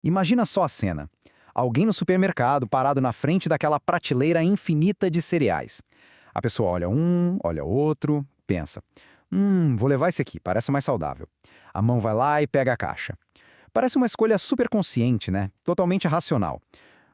Imagina só a cena. Alguém no supermercado parado na frente daquela prateleira infinita de cereais. A pessoa olha um, olha outro, pensa: vou levar esse aqui, parece mais saudável. A mão vai lá e pega a caixa. Parece uma escolha super consciente, né? Totalmente racional.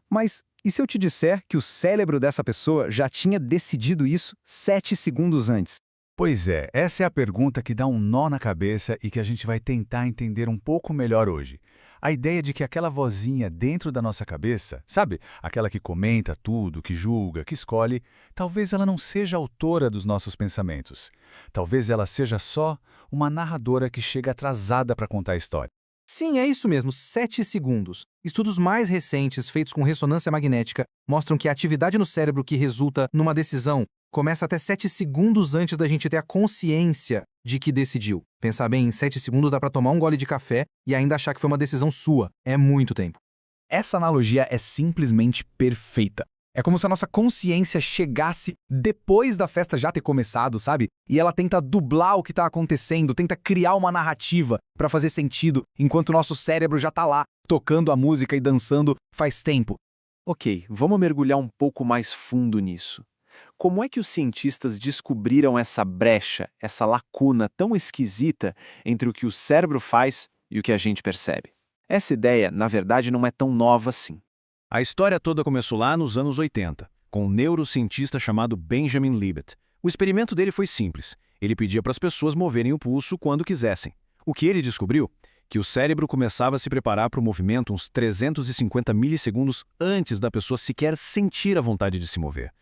Mas e se eu te disser que o cérebro dessa pessoa já tinha decidido isso 7 segundos antes? Pois é, essa é a pergunta que dá um nó na cabeça e que a gente vai tentar entender um pouco melhor hoje. A ideia de que aquela vozinha dentro da nossa cabeça, sabe? Aquela que comenta tudo, que julga, que escolhe, talvez ela não seja autora dos nossos pensamentos. Talvez ela seja só uma narradora que chega atrasada para contar a história. Sim, é isso mesmo, 7 segundos. Estudos mais recentes, feitos com ressonância magnética, mostram que a atividade no cérebro que resulta numa decisão começa até 7 segundos antes da gente ter a consciência de que decidiu. Pensar bem, em 7 segundos dá pra tomar um gole de café e ainda achar que foi uma decisão sua. É muito tempo. Essa analogia é simplesmente perfeita. É como se a nossa consciência chegasse depois da festa já ter começado, sabe? E ela tenta dublar o que está acontecendo, tenta criar uma narrativa para fazer sentido, enquanto o nosso cérebro já tá lá, tocando a música e dançando faz tempo. Ok, vamos mergulhar um pouco mais fundo nisso. Como é que os cientistas descobriram essa brecha, essa lacuna tão esquisita entre o que o cérebro faz e o que a gente percebe? Essa ideia, na verdade, não é tão nova assim. A história toda começou lá nos anos 80, com um neurocientista chamado Benjamin Libet. O experimento dele foi simples. Ele pedia para as pessoas moverem o pulso quando quisessem. O que ele descobriu? Que o cérebro começava a se preparar para o movimento uns 350 milissegundos antes da pessoa sequer sentir a vontade de se mover.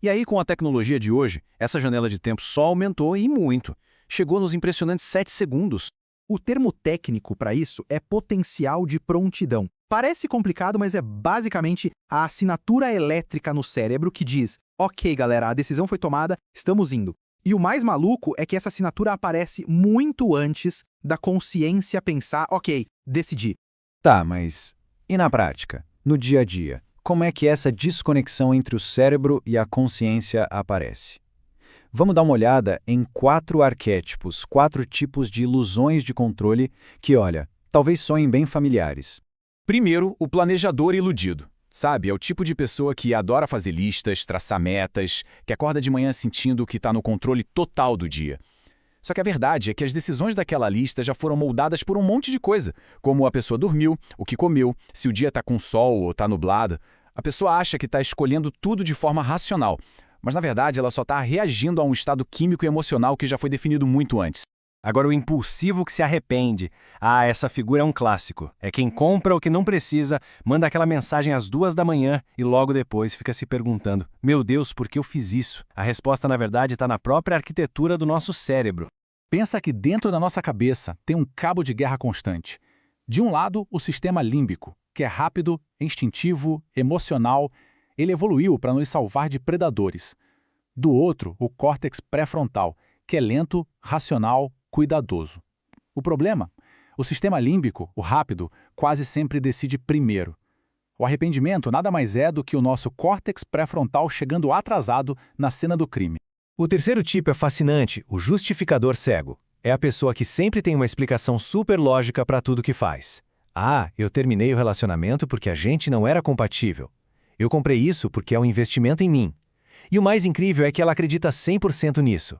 E aí, com a tecnologia de hoje, essa janela de tempo só aumentou e muito. Chegou nos impressionantes 7 segundos. O termo técnico para isso é potencial de prontidão. Parece complicado, mas é basicamente a assinatura elétrica no cérebro que diz: ok, galera, a decisão foi tomada, estamos indo. E o mais maluco é que essa assinatura aparece muito antes da consciência pensar: ok, decidi. Tá, mas e na prática? No dia a dia? Como é que essa desconexão entre o cérebro e a consciência aparece? Vamos dar uma olhada em 4 arquétipos, 4 tipos de ilusões de controle que, olha, talvez soem bem familiares. Primeiro, o planejador iludido. Sabe, é o tipo de pessoa que adora fazer listas, traçar metas, que acorda de manhã sentindo que está no controle total do dia. Só que a verdade é que as decisões daquela lista já foram moldadas por um monte de coisa, como a pessoa dormiu, o que comeu, se o dia está com sol ou está nublado. A pessoa acha que está escolhendo tudo de forma racional, mas na verdade ela só está reagindo a um estado químico e emocional que já foi definido muito antes. Agora, o impulsivo que se arrepende. Ah, essa figura é um clássico. É quem compra o que não precisa, manda aquela mensagem às 2 da manhã e logo depois fica se perguntando: meu Deus, por que eu fiz isso? A resposta, na verdade, está na própria arquitetura do nosso cérebro. Pensa que dentro da nossa cabeça tem um cabo de guerra constante. De um lado, o sistema límbico, que é rápido, instintivo, emocional. Ele evoluiu para nos salvar de predadores. Do outro, o córtex pré-frontal, que é lento, racional, cuidadoso. O problema? O sistema límbico, o rápido, quase sempre decide primeiro. O arrependimento nada mais é do que o nosso córtex pré-frontal chegando atrasado na cena do crime. O terceiro tipo é fascinante, o justificador cego. É a pessoa que sempre tem uma explicação super lógica para tudo que faz. Ah, eu terminei o relacionamento porque a gente não era compatível. Eu comprei isso porque é um investimento em mim. E o mais incrível é que ela acredita 100% nisso.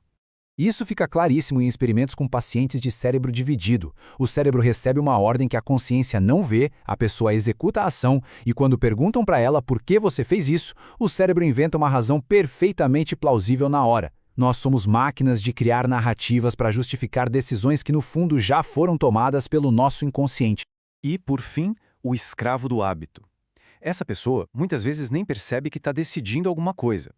Isso fica claríssimo em experimentos com pacientes de cérebro dividido. O cérebro recebe uma ordem que a consciência não vê, a pessoa executa a ação, e quando perguntam para ela por que você fez isso, o cérebro inventa uma razão perfeitamente plausível na hora. Nós somos máquinas de criar narrativas para justificar decisões que no fundo já foram tomadas pelo nosso inconsciente. E, por fim, o escravo do hábito. Essa pessoa muitas vezes nem percebe que está decidindo alguma coisa.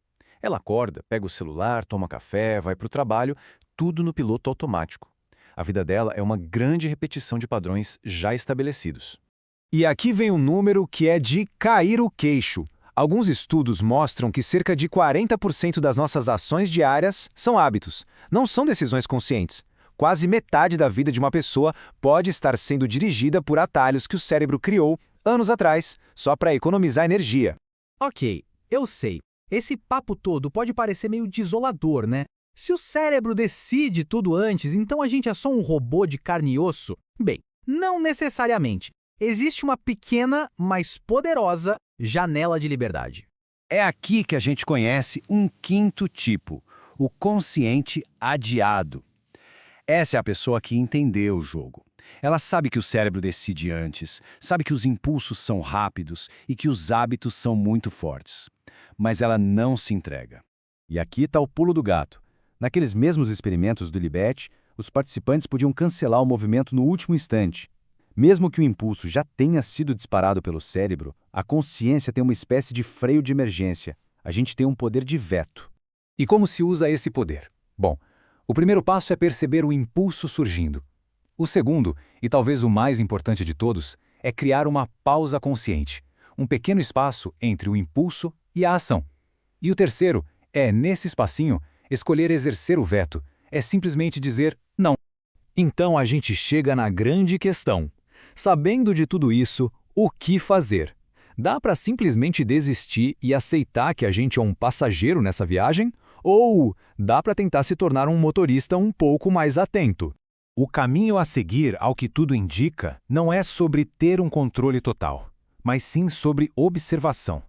Ela acorda, pega o celular, toma café, vai para o trabalho, tudo no piloto automático. A vida dela é uma grande repetição de padrões já estabelecidos. E aqui vem um número que é de cair o queixo. Alguns estudos mostram que cerca de 40% das nossas ações diárias são hábitos, não são decisões conscientes. Quase metade da vida de uma pessoa pode estar sendo dirigida por atalhos que o cérebro criou anos atrás, só para economizar energia. Ok, eu sei. Esse papo todo pode parecer meio desolador, né? Se o cérebro decide tudo antes, então a gente é só um robô de carne e osso? Bem, não necessariamente. Existe uma pequena, mas poderosa janela de liberdade. É aqui que a gente conhece um quinto tipo, o consciente adiado. Essa é a pessoa que entendeu o jogo. Ela sabe que o cérebro decide antes, sabe que os impulsos são rápidos e que os hábitos são muito fortes. Mas ela não se entrega. E aqui está o pulo do gato. Naqueles mesmos experimentos do Libet, os participantes podiam cancelar o movimento no último instante. Mesmo que o impulso já tenha sido disparado pelo cérebro, a consciência tem uma espécie de freio de emergência. A gente tem um poder de veto. E como se usa esse poder? Bom, o primeiro passo é perceber o impulso surgindo. O segundo, e talvez o mais importante de todos, é criar uma pausa consciente, um pequeno espaço entre o impulso e a ação. E o terceiro é, nesse espacinho, escolher exercer o veto, é simplesmente dizer não. Então a gente chega na grande questão. Sabendo de tudo isso, o que fazer? Dá para simplesmente desistir e aceitar que a gente é um passageiro nessa viagem? Ou dá para tentar se tornar um motorista um pouco mais atento? O caminho a seguir, ao que tudo indica, não é sobre ter um controle total, mas sim sobre observação.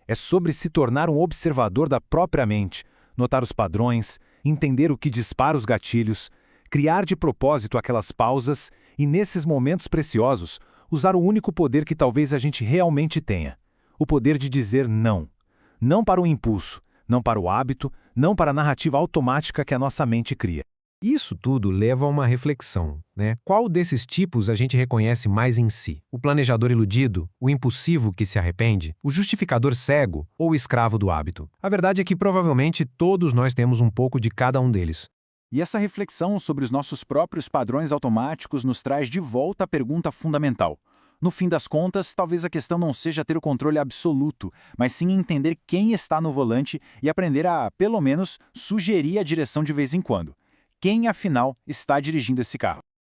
É sobre se tornar um observador da própria mente, notar os padrões, entender o que dispara os gatilhos, criar de propósito aquelas pausas e, nesses momentos preciosos, usar o único poder que talvez a gente realmente tenha: o poder de dizer não. Não para o impulso, não para o hábito, não para a narrativa automática que a nossa mente cria. Isso tudo leva a uma reflexão, né? Qual desses tipos a gente reconhece mais em si? O planejador iludido, o impulsivo que se arrepende, o justificador cego ou o escravo do hábito? A verdade é que provavelmente todos nós temos um pouco de cada um deles. E essa reflexão sobre os nossos próprios padrões automáticos nos traz de volta a pergunta fundamental. No fim das contas, talvez a questão não seja ter o controle absoluto, mas sim entender quem está no volante e aprender a, pelo menos, sugerir a direção de vez em quando. Quem, afinal, está dirigindo esse carro?